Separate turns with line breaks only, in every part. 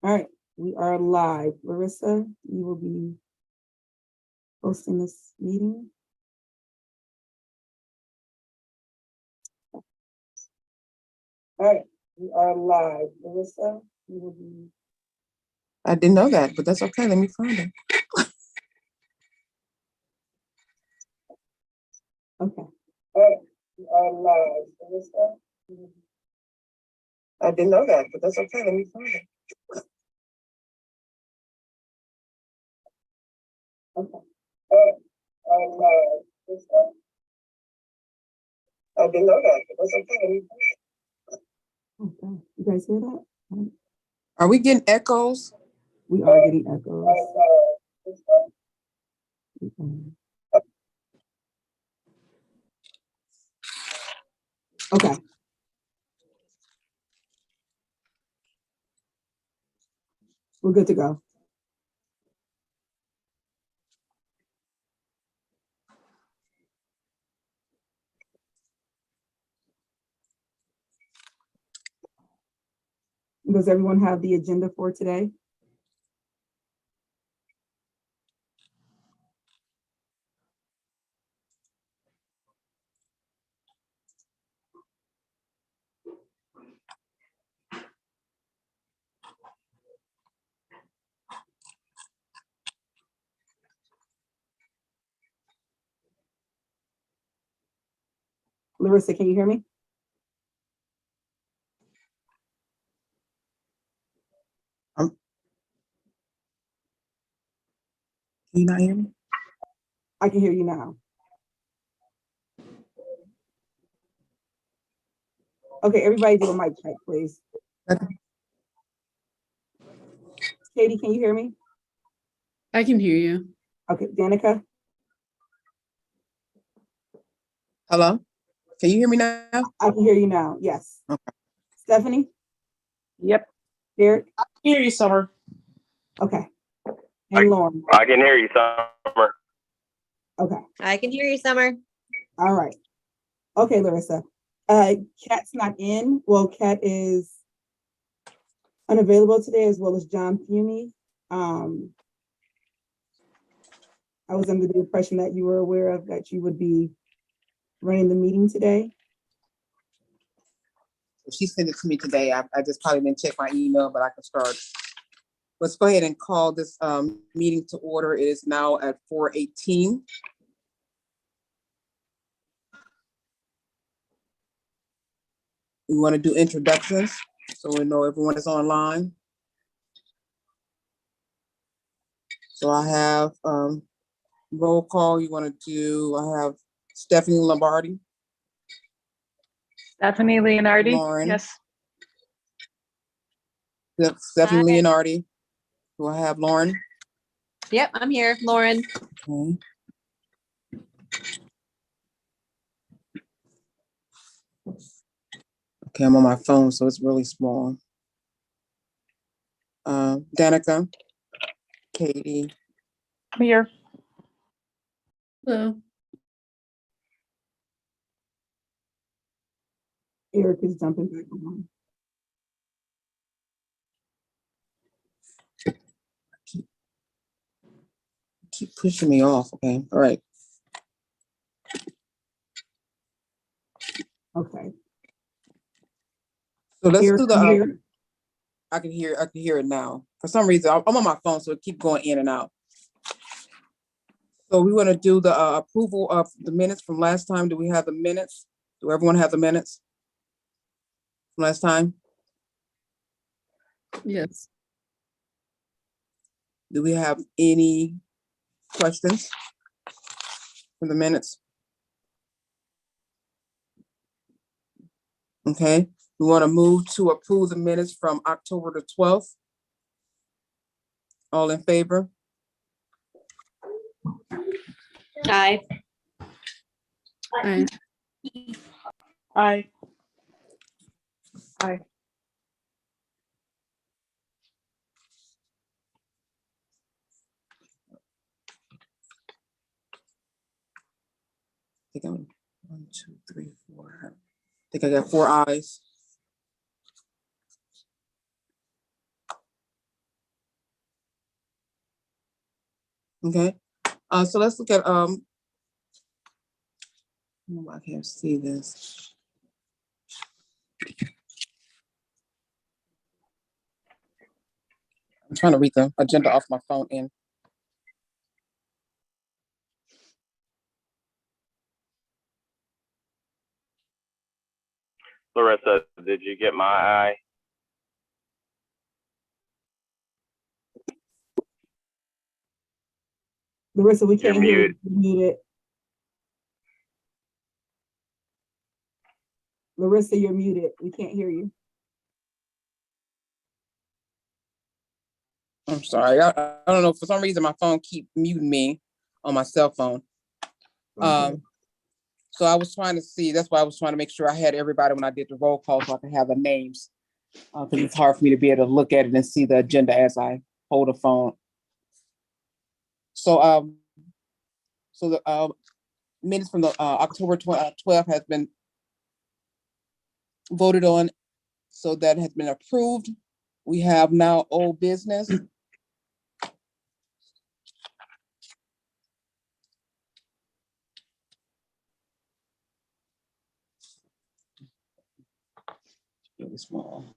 All right, we are live. Larissa, you will be hosting this meeting. All right, we are live. Larissa, you will be.
I didn't know that, but that's okay. Let me find it.
Okay. All right, we are live. Larissa, you will be.
I didn't know that, but that's okay. Let me find it.
Okay. All right, live. Larissa.
I didn't know that, but that's okay. Let me find it.
Okay. You guys hear that?
Are we getting echoes?
We are getting echoes. Okay. We're good to go. Does everyone have the agenda for today? Larissa, can you hear me?
Can you not hear me?
I can hear you now. Okay, everybody do a mic check, please.
Okay.
Katie, can you hear me?
I can hear you.
Okay, Danica?
Hello? Can you hear me now?
I can hear you now, yes.
Okay.
Stephanie?
Yep.
Derek?
I can hear you, Summer.
Okay. And Lauren?
I can hear you, Summer.
Okay,
I can hear you, Summer.
all right. Okay, Larissa. Kat's not in. Well, Kat is unavailable today, as well as John Fumey. I was under the impression that you were aware of that you would be running the meeting today.
She sent it to me today. I just probably didn't check my email, but I can start. Let's go ahead and call this meeting to order. It is now at 4:18. We want to do introductions so we know everyone is online. So I have roll call. You want to do, I have Stephanie Lombardi.
Stephanie Leonardi.
Lauren.
Yes.
Stephanie
Hi.
Leonardi. Do I have Lauren?
Yep, I'm here, Lauren.
Okay. Okay, I'm on my phone, so it's really small. Danica, Katie,
I'm here.
Hello.
Eric is jumping back on.
keep pushing me off. Okay, all right.
Okay.
So let's
Eric,
do
can you hear?
the. I can hear it now. For some reason, I'm on my phone, so it keeps going in and out. So we want to do the approval of the minutes from last time. Do we have the minutes? Do everyone have the minutes from last time?
Yes.
Do we have any questions for the minutes? Okay, we want to move to approve the minutes from October the 12th. All in favor?
Hi.
Hi.
Hi. Hi.
I think I'm 1, 2, 3, 4. I think I got 4 ayes. Okay, so let's look at, oh, I can't see this. I'm trying to read the agenda off my phone and
Larissa, did you get my eye?
Larissa, we
You're
can't hear you.
mute.
You're muted. Larissa, you're muted. We can't hear you.
I'm sorry. I don't know. For some reason, my phone keep muting me on my cell phone.
Okay.
So I was trying to see. That's why I was trying to make sure I had everybody when I did the roll call, so I could have the names. Because it's hard for me to be able to look at it and see the agenda as I hold the phone. So the minutes from the October 12th has been voted on, so that has been approved. We have now old business. Really small.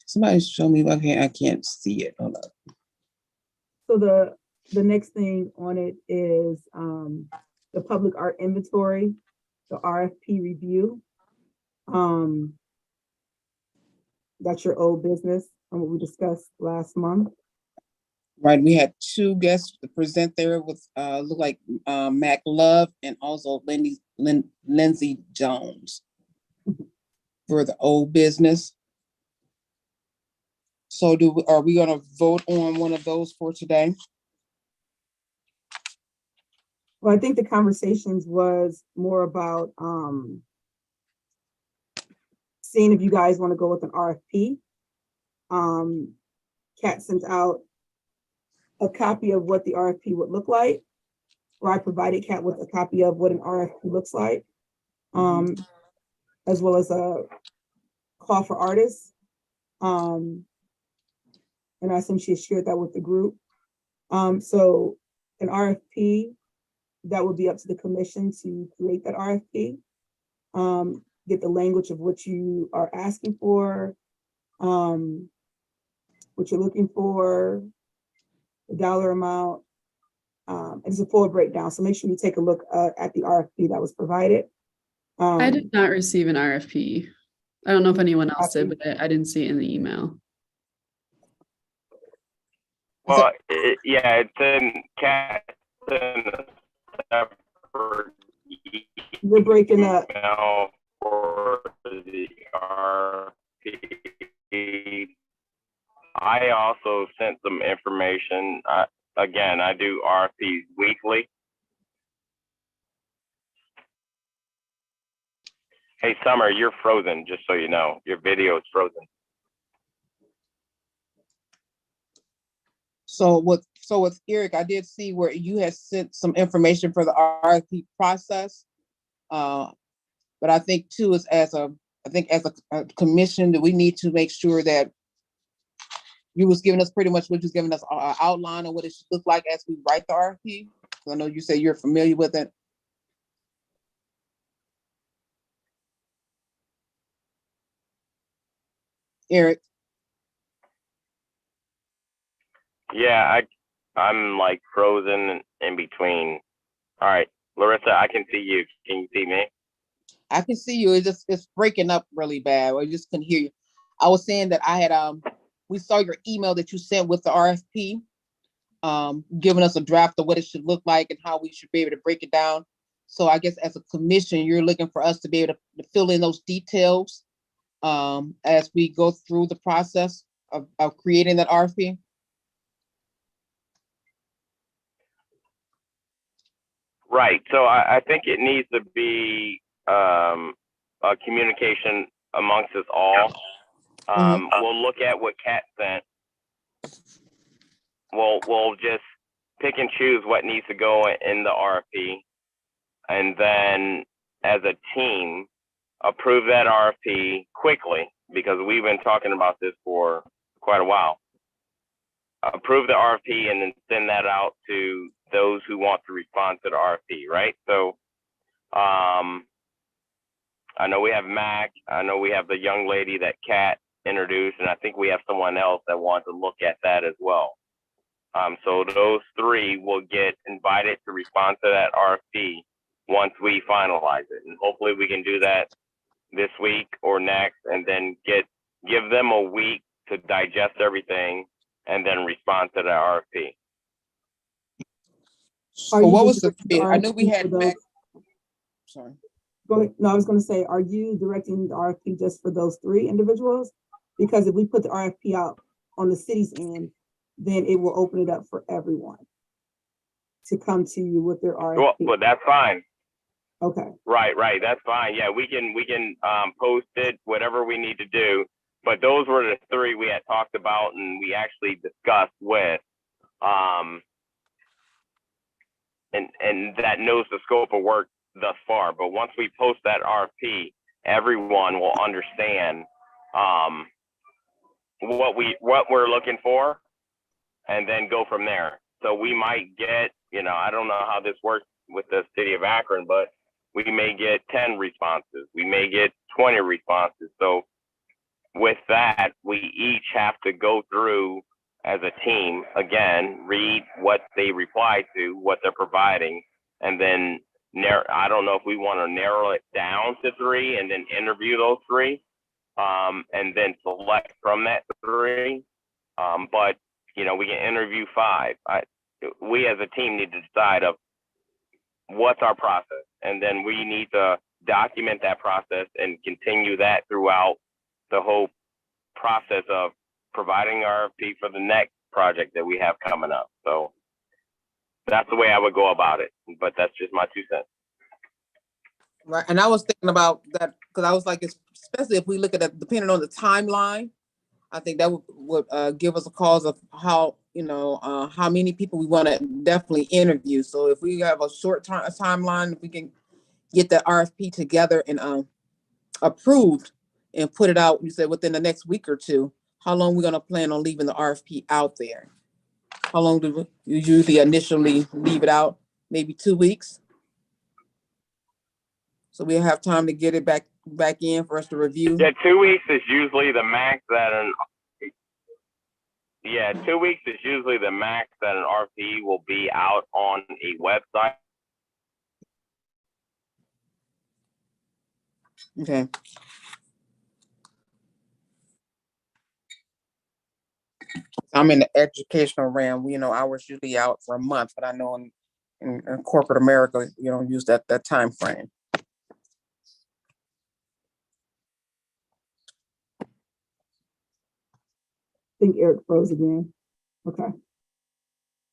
Somebody show me. I can't see it. Hold up.
So the next thing on it is the public art inventory, the RFP review. That's your old business from what we discussed last month.
Right, we had two guests to present there with look like Mac Love and also Lindsay Jones for the old business. So are we gonna vote on one of those for today?
Well, I think the conversations was more about seeing if you guys want to go with an RFP. Kat sent out a copy of what the RFP would look like, or I provided Kat with a copy of what an RFP looks like, as well as a call for artists. And I assume she shared that with the group. So an RFP, that would be up to the commission to create that RFP. Get the language of what you are asking for, what you're looking for, the dollar amount. It's a full breakdown. So make sure you take a look at the RFP that was provided.
I did not receive an RFP. I don't know if anyone else did, but I didn't see it in the email.
Well, yeah, it's in Cat. Separate
You're breaking up.
email for the RFP. I also sent some information. Again, I do RFPs weekly. Hey, Summer, you're frozen, just so you know. Your video is frozen.
So with Eric, I did see where you had sent some information for the RFP process. But I think too, as a commission, that we need to make sure that you was giving us pretty much what you're giving us an outline of what it should look like as we write the RFP. I know you say you're familiar with it. Eric.
Yeah, I'm like frozen in between. All right, Larissa, I can see you. Can you see me?
I can see you. It's breaking up really bad. I just couldn't hear you. I was saying that I had we saw your email that you sent with the RFP, giving us a draft of what it should look like and how we should be able to break it down. So I guess as a commission, you're looking for us to be able to fill in those details as we go through the process of creating that RFP.
Right. So I think it needs to be a communication amongst us all. We'll look at what Kat sent. We'll just pick and choose what needs to go in the RFP, and then as a team, approve that RFP quickly, because we've been talking about this for quite a while. approve the RFP and then send that out to those who want to respond to the RFP, right? So I know we have Mac. I know we have the young lady that Kat introduced, and I think we have someone else that wants to look at that as well. So those three will get invited to respond to that RFP once we finalize it. And hopefully we can do that this week or next, and then give them a week to digest everything and then respond to the RFP.
So
Are you
what was
just
the
directing
bid? I knew we
RFP
had
for those-
Mac. Sorry.
Go ahead. No, I was gonna say, are you directing the RFP just for those three individuals? Because if we put the RFP out on the city's end, then it will open it up for everyone to come to you with their RFP.
Well, that's fine.
Okay,
Right. That's fine. Yeah, we can post it, whatever we need to do. But those were the three we had talked about and we actually discussed with, and that knows the scope of work thus far. But once we post that RFP, everyone will understand what we're looking for, and then go from there. So we might get, I don't know how this works with the city of Akron, but we may get 10 responses. We may get 20 responses. So with that, we each have to go through as a team, again, read what they reply to, what they're providing, and then I don't know if we want to narrow it down to three and then interview those three, and then select from that three. But we can interview 5. We as a team need to decide of what's our process, and then we need to document that process and continue that throughout the whole process of providing RFP for the next project that we have coming up. So that's the way I would go about it, but that's just my 2 cents.
Right, and I was thinking about that because I was like, especially if we look at it, depending on the timeline, I think that would give us a cause of how many people we want to definitely interview. So if we have a short timeline, if we can get the RFP together and approved and put it out, you said within the next week or two, how long we're gonna plan on leaving the RFP out there? How long do you usually initially leave it out? Maybe 2 weeks? So we'll have time to get it back in for us to review.
Yeah, 2 weeks is usually the max that 2 weeks is usually the max that an RFP will be out on a website.
Okay. I'm in the educational realm. Ours usually out for a month, but I know in corporate America, you don't use that time frame.
I think Eric froze again. Okay.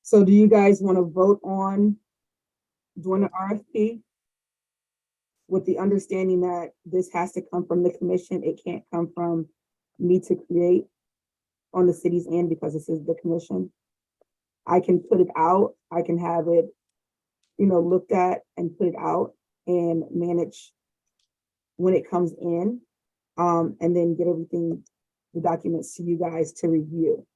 So do you guys want to vote on doing the RFP with the understanding that this has to come from the commission? It can't come from me to create on the city's end because this is the commission. I can put it out. I can have it, looked at and put it out and manage when it comes in, and then get everything, the documents to you guys to review.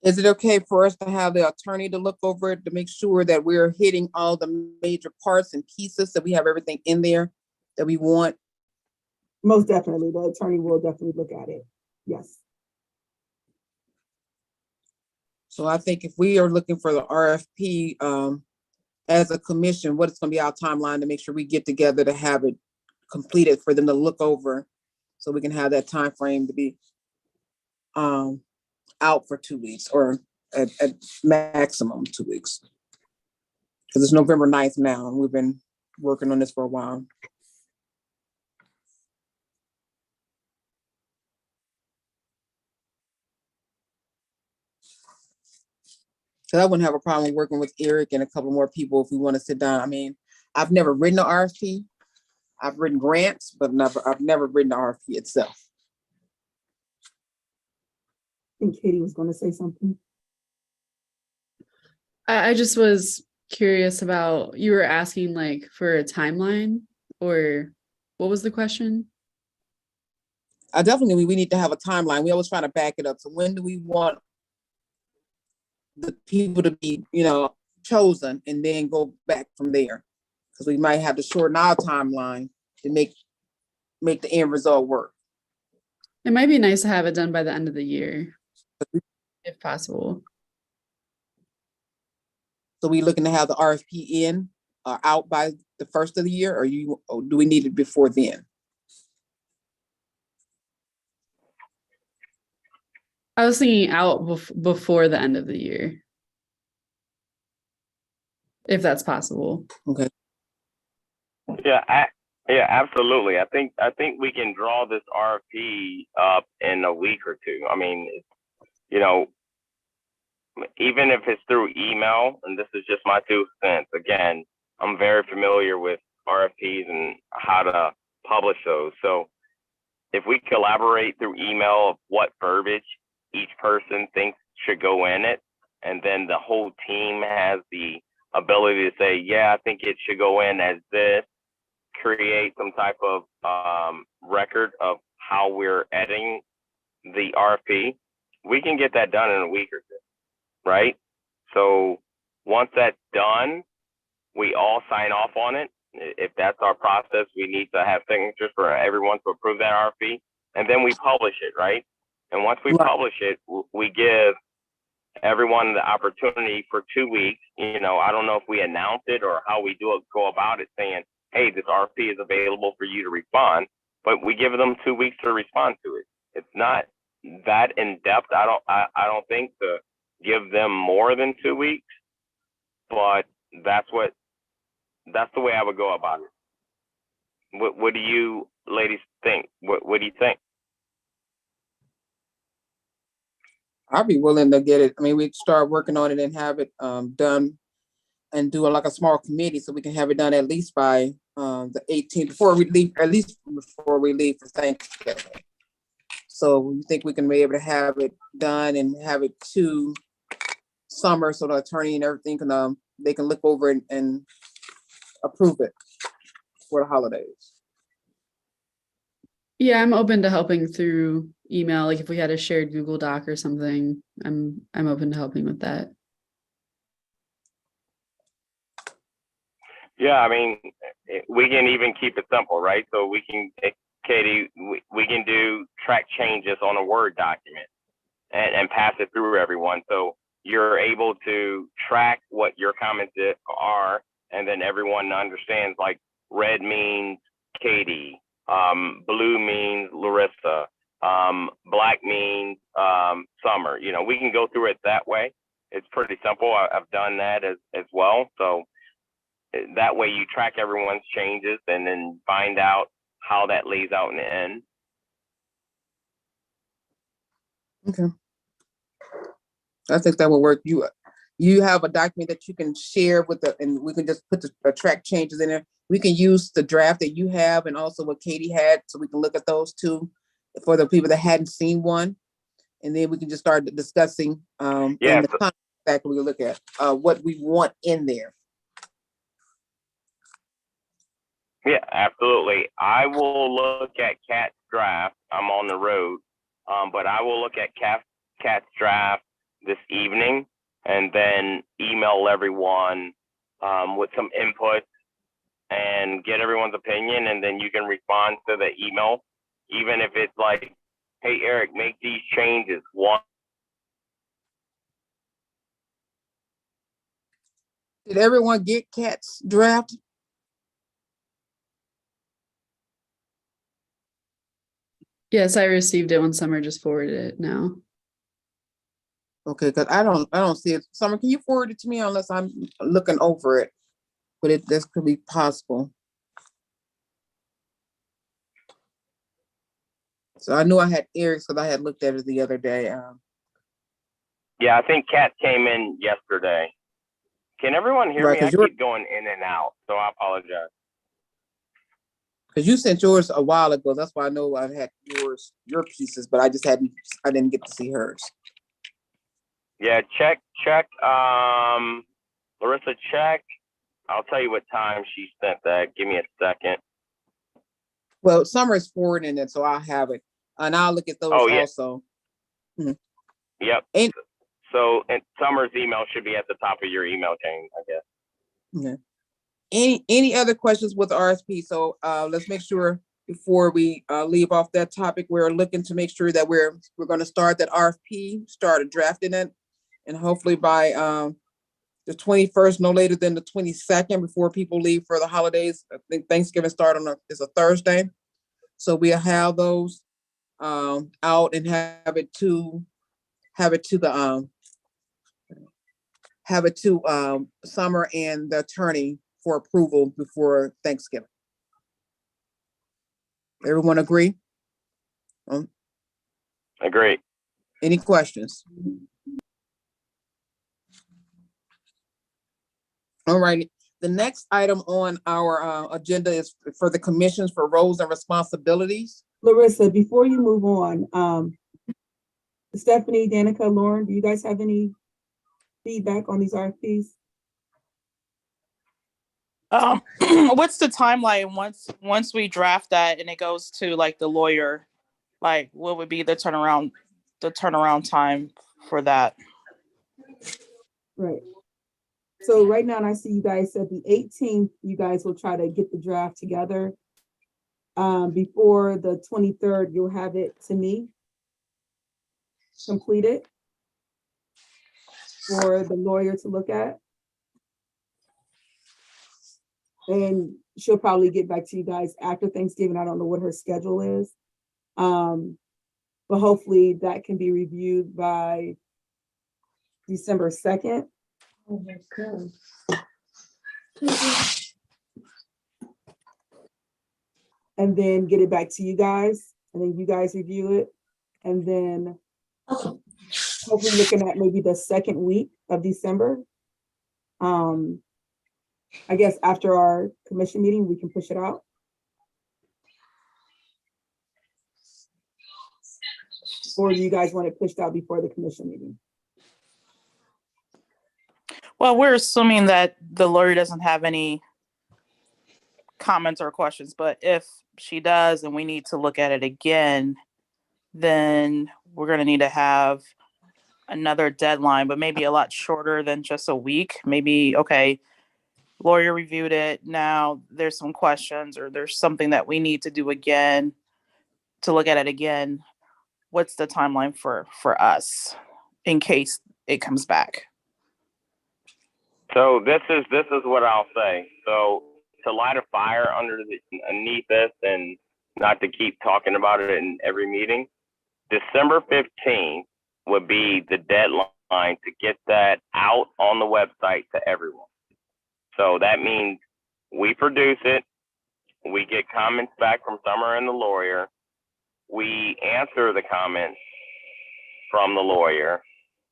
Is it okay for us to have the attorney to look over it to make sure that we're hitting all the major parts and pieces, that we have everything in there that we want?
Most definitely. The attorney will definitely look at it. Yes.
So I think if we are looking for the RFP as a commission, what is going to be our timeline to make sure we get together to have it completed for them to look over, so we can have that time frame to be out for 2 weeks or at maximum 2 weeks. Because it's November 9th now, and we've been working on this for a while. So I wouldn't have a problem working with Eric and a couple more people if we want to sit down. I mean, I've never written an RFP. I've written grants, but I've never written an RFP itself.
I think Katie was going to say something.
I just was curious about, you were asking like for a timeline, or what was the question?
Definitely, we need to have a timeline. We always try to back it up. So when do we want the people to be, chosen and then go back from there. Because we might have to shorten our timeline to make the end result work.
It might be nice to have it done by the end of the year, if possible.
So we looking to have the RFP in or out by the first of the year, or do we need it before then?
I was thinking out before the end of the year, if that's possible.
Okay.
Yeah, absolutely. I think we can draw this RFP up in a week or two. I mean, even if it's through email, and this is just my 2 cents. Again, I'm very familiar with RFPs and how to publish those. So if we collaborate through email of what verbiage each person thinks should go in it, and then the whole team has the ability to say, yeah, I think it should go in as this, create some type of record of how we're editing the RFP, we can get that done in a week or two, right? So once that's done, we all sign off on it. If that's our process, we need to have signatures for everyone to approve that RFP, and then we publish it, right? And once we publish it, we give everyone the opportunity for 2 weeks. I don't know if we announce it or how we go about it, saying, hey, this RFP is available for you to respond, but we give them 2 weeks to respond to it. It's not that in depth. I don't think to give them more than 2 weeks, but that's the way I would go about it. What do you ladies think? What do you think?
I'd be willing to get it. I mean, we'd start working on it and have it done and do like a small committee so we can have it done at least by the 18th before we leave, at least before we leave for Thanksgiving. So we think we can be able to have it done and have it to summer so the attorney and everything can they can look over it and approve it for the holidays.
Yeah, I'm open to helping through email. Like if we had a shared Google Doc or something, I'm open to helping with that.
Yeah, I mean, we can even keep it simple, right? So we can, Katie, we can do track changes on a Word document and pass it through everyone. So you're able to track what your comments are, and then everyone understands, like red means Katie, blue means Larissa, black means Summer. We can go through it that way. It's pretty simple. I've done that as well. So that way you track everyone's changes and then find out how that lays out in the end.
Okay. I think that will work. You have a document that you can share with and we can just put the track changes in there. We can use the draft that you have and also what Katie had, so we can look at those two for the people that hadn't seen one. And then we can just start discussing in the context that we look at what we want in there.
Yeah, absolutely. I will look at Kat's draft. I'm on the road, but I will look at Kat's draft this evening and then email everyone with some input and get everyone's opinion, and then you can respond to the email, even if it's like, hey, Eric, make these changes. One.
Did everyone get Kat's draft?
Yes, I received it when Summer just forwarded it now.
Okay, because I don't see it. Summer, can you forward it to me unless I'm looking over it? But this could be possible. So I knew I had Eric's because I had looked at it the other day.
Yeah, I think Kat came in yesterday. Can everyone hear me? I keep going in and out, so I apologize.
Because you sent yours a while ago. That's why I know I had your pieces, but I didn't get to see hers.
Yeah, check. Larissa, check. I'll tell you what time she sent that. Give me a second.
Well, Summer is forwarding it, so I'll have it. And I'll look at those also.
Yep.
And
So, and Summer's email should be at the top of your email chain, I guess.
Okay. Any other questions with RSP? So let's make sure before we leave off that topic, we're looking to make sure that we're going to start that RFP, start drafting it, and hopefully by the 21st, no later than the 22nd, before people leave for the holidays. I think Thanksgiving is a Thursday, so we'll have those out and have it to Summer and the attorney for approval before Thanksgiving. Everyone agree?
Agree.
Any questions? All right. The next item on our agenda is for the commissions for roles and responsibilities.
Larissa, before you move on, Stephanie, Danica, Lauren, do you guys have any feedback on these RFPs?
What's the timeline once we draft that and it goes to like the lawyer? Like, what would be the turnaround time for that?
Right. So right now, and I see you guys said the 18th, you guys will try to get the draft together. Before the 23rd, you'll have it to me completed for the lawyer to look at. And she'll probably get back to you guys after Thanksgiving. I don't know what her schedule is. But hopefully that can be reviewed by December 2nd.
Oh my God.
And then get it back to you guys, and then you guys review it. And then hopefully looking at maybe the second week of December. I guess after our commission meeting, we can push it out. Or do you guys want it pushed out before the commission meeting?
Well, we're assuming that the lawyer doesn't have any comments or questions, but if she does and we need to look at it again, then we're going to need to have another deadline, but maybe a lot shorter than just a week. Maybe, okay, lawyer reviewed it. Now there's some questions or there's something that we need to do again to look at it again. What's the timeline for us in case it comes back?
So this is what I'll say. So to light a fire underneath this, and not to keep talking about it in every meeting, December 15th would be the deadline to get that out on the website to everyone. So that means we produce it, we get comments back from Summer and the lawyer, we answer the comments from the lawyer,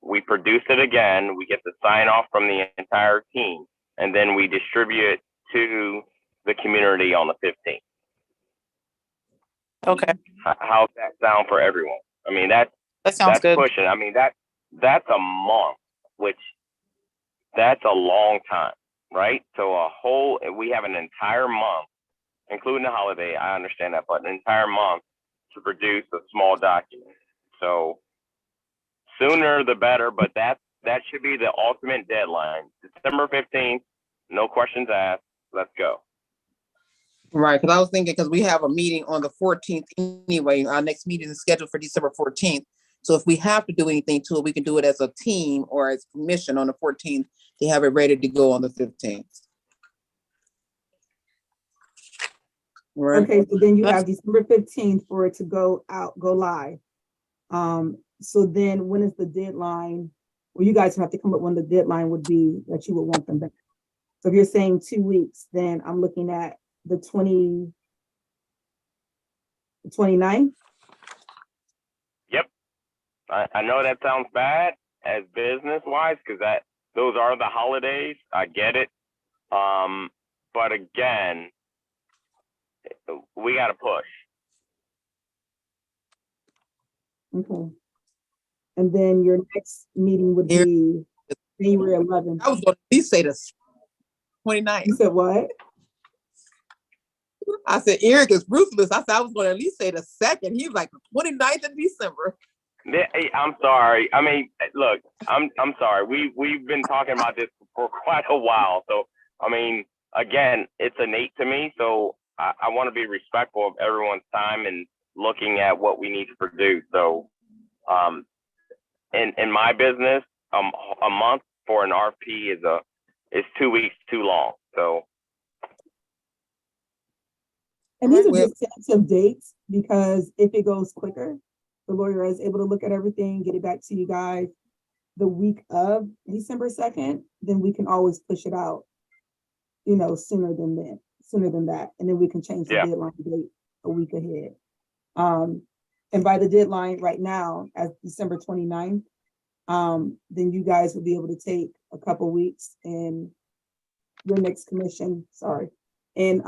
we produce it again, we get the sign off from the entire team, and then we distribute it to the community on the 15th.
Okay.
How's that sound for everyone? I mean, that
sounds good.
Pushing. I mean, that's a month, which that's a long time, right? So we have an entire month, including the holiday. I understand that, but an entire month to produce a small document. So sooner the better, but that should be the ultimate deadline. December 15th, no questions asked. Let's go.
Right, because I was thinking, because we have a meeting on the 14th anyway. Our next meeting is scheduled for December 14th. So if we have to do anything to it, we can do it as a team or as a commission on the 14th to have it ready to go on the 15th. Right.
Okay, so then you have December 15th for it to go live. So then when is the deadline? Well, you guys have to come up when the deadline would be that you would want them back. So if you're saying 2 weeks, then I'm looking at the 29th.
Yep. I know that sounds bad as business wise, because those are the holidays. I get it. But again, we got to push.
Okay. And then your next meeting would be January 11th.
I was going to at least say the 29th.
You said what?
I said, Eric is ruthless. I said, I was going to at least say the 2nd. He was like, the 29th of December.
I'm sorry. I mean, look, I'm sorry. We've been talking about this for quite a while. So, I mean, again, it's innate to me. So I want to be respectful of everyone's time and looking at what we need to produce. So, in my business, a month for an RFP is 2 weeks too long. So,
And these are
Well,
just tentative dates, because if it goes quicker, the lawyer is able to look at everything, get it back to you guys the week of December 2nd, then we can always push it out, sooner than that. And then we can change the
yeah.
deadline date a week ahead. And by the deadline right now, as December 29th, then you guys will be able to take a couple weeks in your next commission, in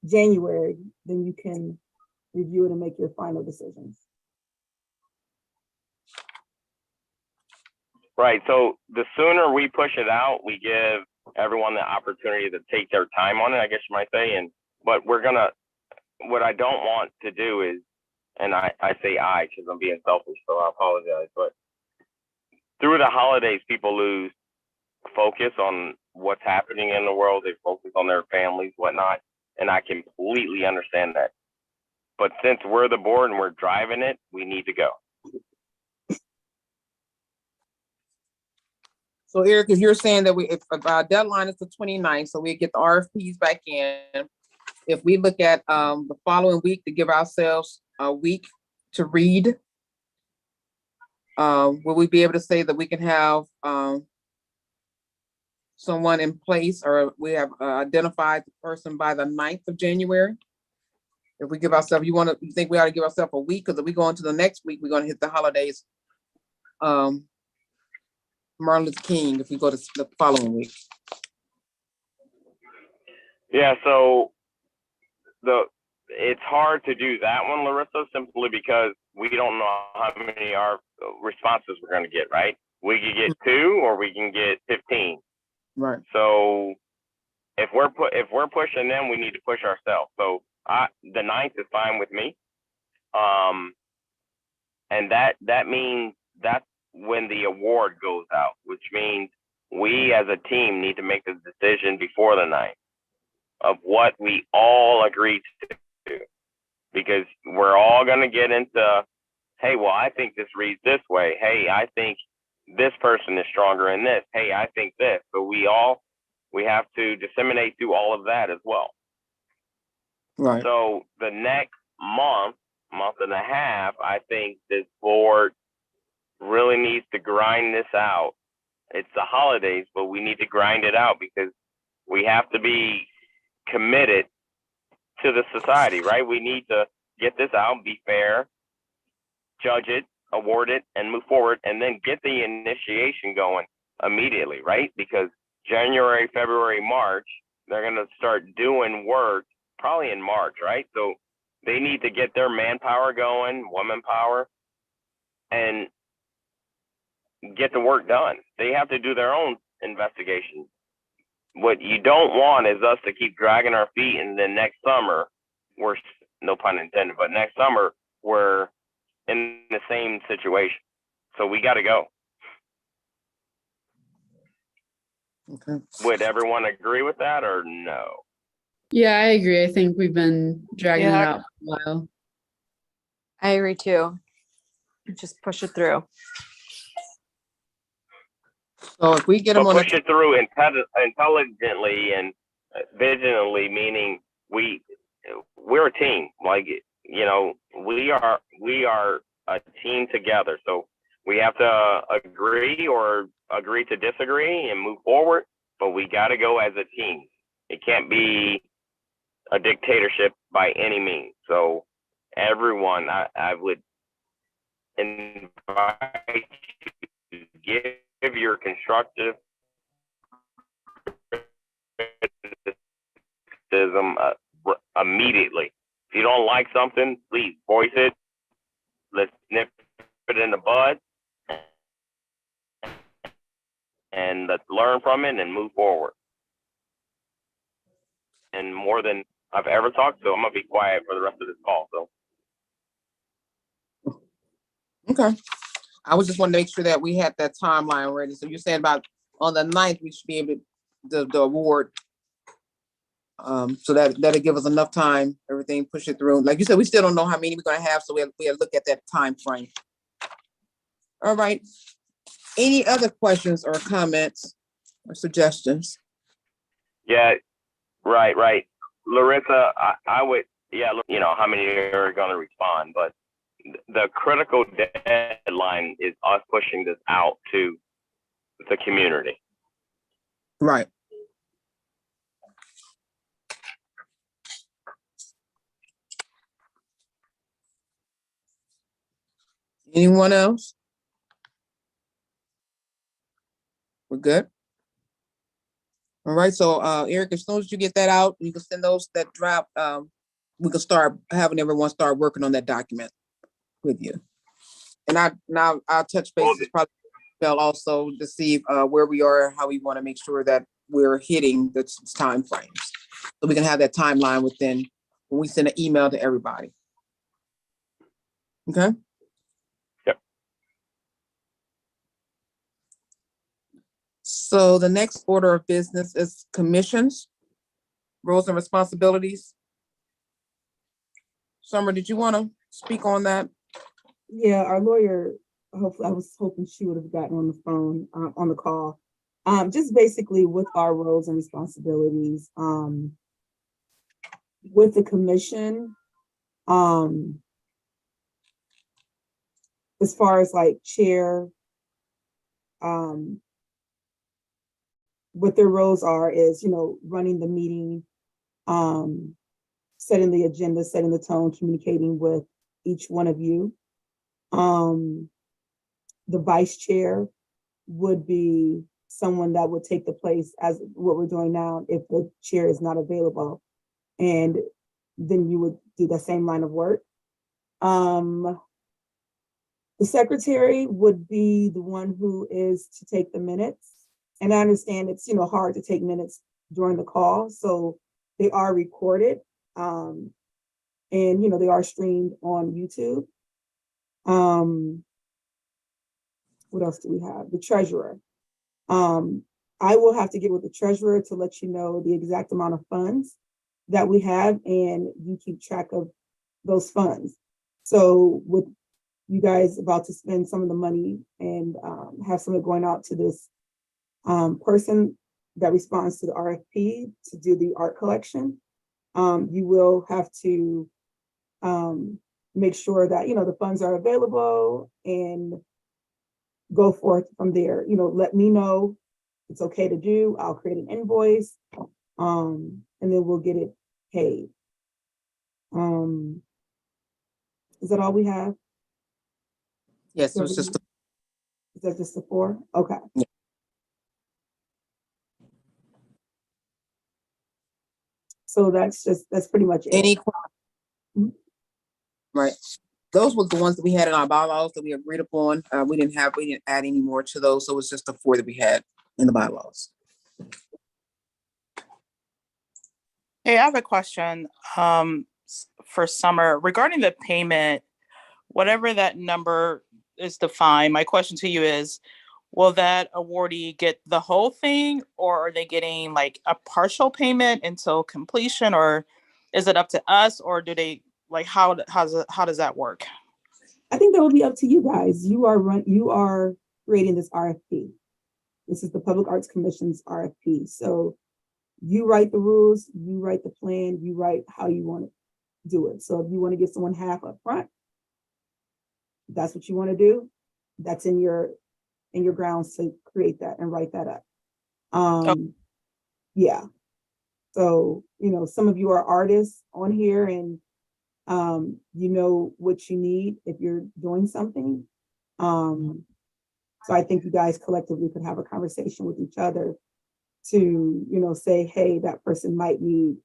January, then you can review it and make your final decisions.
Right. So the sooner we push it out, we give everyone the opportunity to take their time on it, I guess you might say. But what I don't want to do is, and I say I because I'm being selfish, so I apologize. But through the holidays, people lose focus on what's happening in the world. They focus on their families, whatnot. And I completely understand that. But since we're the board and we're driving it, we need to go.
so Eric, if you're saying that if our deadline is the 29th, so we get the RFPs back in. If we look at the following week to give ourselves a week to read, will we be able to say that we can have someone in place, or we have identified the person by the 9th of January? If we give ourselves, you think we ought to give ourselves a week? Because if we go into the next week, we're going to hit the holidays. Martin Luther King, if we go to the following week.
Yeah, so it's hard to do that one, Larissa, simply because we don't know how many responses we're going to get, right? We could get 2 or we can get 15.
Right.
So if we're pushing them, we need to push ourselves. So the 9th is fine with me. And that means that's when the award goes out, which means we as a team need to make the decision before the 9th of what we all agree to do, because we're all going to get into, hey, well, I think this reads this way. Hey, I think this person is stronger in this. Hey, I think this. So we have to disseminate through all of that as well.
Right.
So the next month and a half, I think this board really needs to grind this out. It's the holidays, but we need to grind it out because we have to be committed to the society, right? We need to get this out, be fair, judge it, award it, and move forward, and then get the initiation going immediately, right? Because January, February, March, they're going to start doing work probably in March, right? So they need to get their manpower going, woman power, and get the work done. They have to do their own investigation. What you don't want is us to keep dragging our feet, and then next summer, no pun intended, but next summer, we're in the same situation. So we got to go.
Okay.
Would everyone agree with that or no?
Yeah, I agree. I think we've been dragging it
Yeah.
out for a while.
I agree too. Just push it through.
So if we get
But
them on
push it through intelligently and vigilantly, meaning we're a team. Like, we are a team together. So we have to agree to disagree and move forward, but we got to go as a team. It can't be a dictatorship by any means. So everyone, I would invite you to give your constructive criticism immediately. If you don't like something, please voice it. Let's nip it in the bud and let's learn from it and move forward. And more than I've ever talked, so I'm gonna be quiet for the rest of this call. So
Okay. I was just wanting to make sure that we had that timeline ready. So you're saying about on the 9th, we should be able to, the award. So that'll give us enough time, everything, push it through. Like you said, we still don't know how many we're gonna have, so we have to look at that time frame. All right. Any other questions or comments or suggestions?
Yeah, right. Larissa, I would, yeah, you know, how many are going to respond, but the critical deadline is us pushing this out to the community.
Right. Anyone else? We're good. All right, so Eric, as soon as you get that out, you can send those that draft. We can start having everyone start working on that document with you. And I'll touch bases probably also to see where we are, how we want to make sure that we're hitting the time frames, so we can have that timeline within when we send an email to everybody. Okay.
Yep.
So the next order of business is commissions, roles and responsibilities. Summer, did you want to speak on that?
Yeah, our lawyer, hopefully, I was hoping she would have gotten on the phone, on the call. Just basically with our roles and responsibilities, with the commission, as far as like chair, what their roles are is, you know, running the meeting, setting the agenda, setting the tone, communicating with each one of you. The vice chair would be someone that would take the place as what we're doing now if the chair is not available. And then you would do the same line of work. The secretary would be the one who is to take the minutes. And I understand it's, you know, hard to take minutes during the call. So they are recorded. And, you know, they are streamed on YouTube. What else do we have? The treasurer. I will have to get with the treasurer to let you know the exact amount of funds that we have, and you keep track of those funds. So with you guys about to spend some of the money and have some of it going out to this person that responds to the RFP to do the art collection, you will have to make sure that, you know, the funds are available and go forth from there. You know, let me know it's okay to do. I'll create an invoice, and then we'll get it paid. Is that all we have?
Yes, it was just.
Is that just the 4? Okay.
Yeah.
So that's pretty much it.
Any
Mhm.
Right. Those were the ones that we had in our bylaws that we agreed upon. We didn't add any more to those. So it was just the 4 that we had in the bylaws.
Hey, I have a question for Summer regarding the payment, whatever that number is defined. My question to you is, will that awardee get the whole thing, or are they getting like a partial payment until completion, or is it up to us, or do they like how does that work?
I think that would be up to you guys. You are creating this RFP. This is the Public Arts Commission's RFP. So you write the rules, you write the plan, you write how you want to do it. So if you want to give someone half up front, that's what you want to do. That's in your grounds to create that and write that up. Yeah. So, you know, some of you are artists on here and you know what you need if you're doing something. So I think you guys collectively could have a conversation with each other to, you know, say, hey, that person might need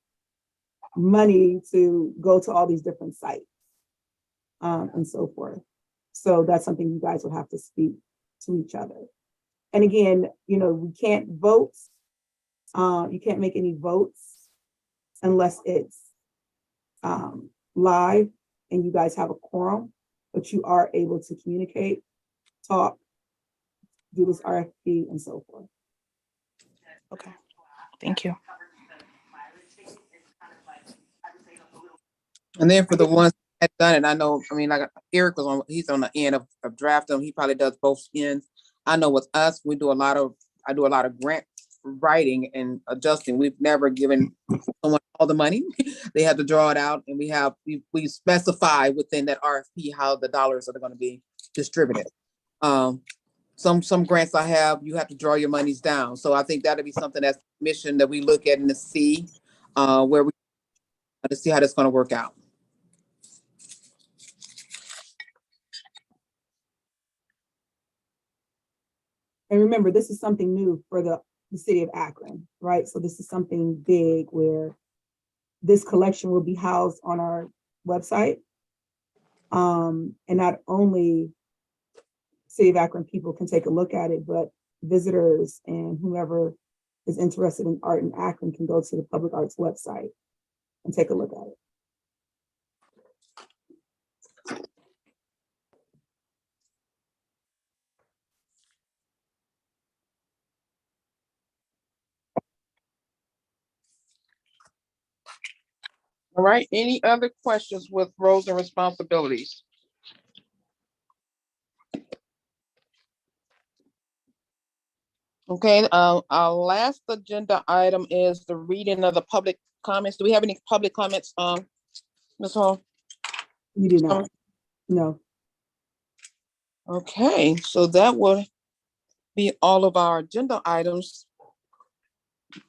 money to go to all these different sites, and so forth. So that's something you guys will have to speak to each other. And again, you know, we can't vote. You can't make any votes unless it's live and you guys have a quorum. but you are able to communicate, talk, do this RFP and so forth.
Okay, thank you.
And then for the ones that done it, I know, I mean, like Eric was on, he's on the end of drafting. He probably does both ends. I know with us, I do a lot of grant writing and adjusting. We've never given someone all the money. They have to draw it out, and we specify within that RFP how the dollars are going to be distributed. Some grants I have, you have to draw your monies down. So I think that'll be something that's mission that we look at and to see where we to see how that's going to work out.
And remember, this is something new for the city of Akron, right? So this is something big where this collection will be housed on our website. And not only city of Akron people can take a look at it, but visitors and whoever is interested in art in Akron can go to the Public Arts website and take a look at it.
All right, any other questions with roles and responsibilities? Okay, our last agenda item is the reading of the public comments. Do we have any public comments, Ms. Hall?
You do not, no.
Okay, so that will be all of our agenda items.
I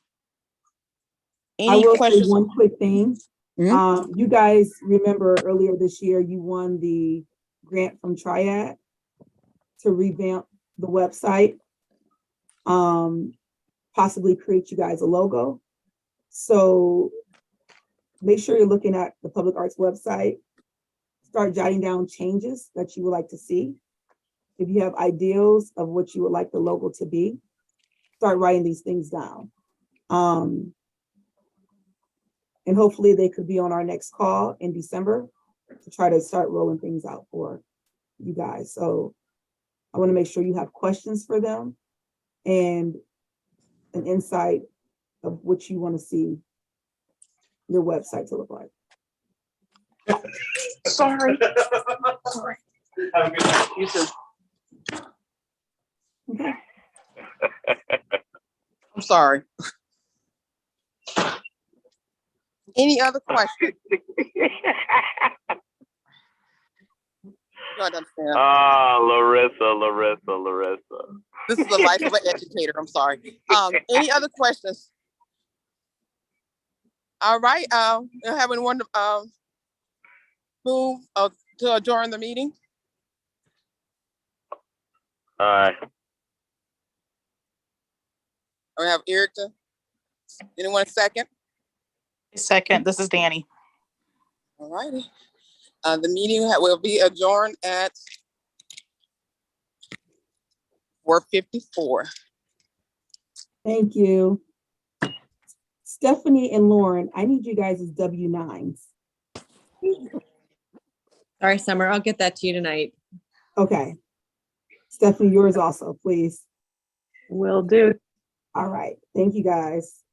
Any
will say
questions?
one quick thing.
Mhm.
You guys remember earlier this year, you won the grant from Triad to revamp the website, possibly create you guys a logo. So make sure you're looking at the Public Arts website, start jotting down changes that you would like to see. If you have ideas of what you would like the logo to be, start writing these things down. And hopefully they could be on our next call in December to try to start rolling things out for you guys. So I want to make sure you have questions for them and an insight of what you want to see your website to look like.
Sorry. Sorry.
Have a good night.
You too.
Okay.
I'm sorry. Any other questions? You understand.
Larissa.
This is the life of an educator. I'm sorry. Any other questions? All right. Have anyone move to adjourn the meeting? Or have Eric to? Anyone second?
Second, this is Danny.
All righty. The meeting will be adjourned at 4:54.
Thank you. Stephanie and Lauren, I need you guys as W-9s.
Sorry, Summer. I'll get that to you tonight.
Okay. Stephanie, yours also, please.
Will do.
All right. Thank you, guys.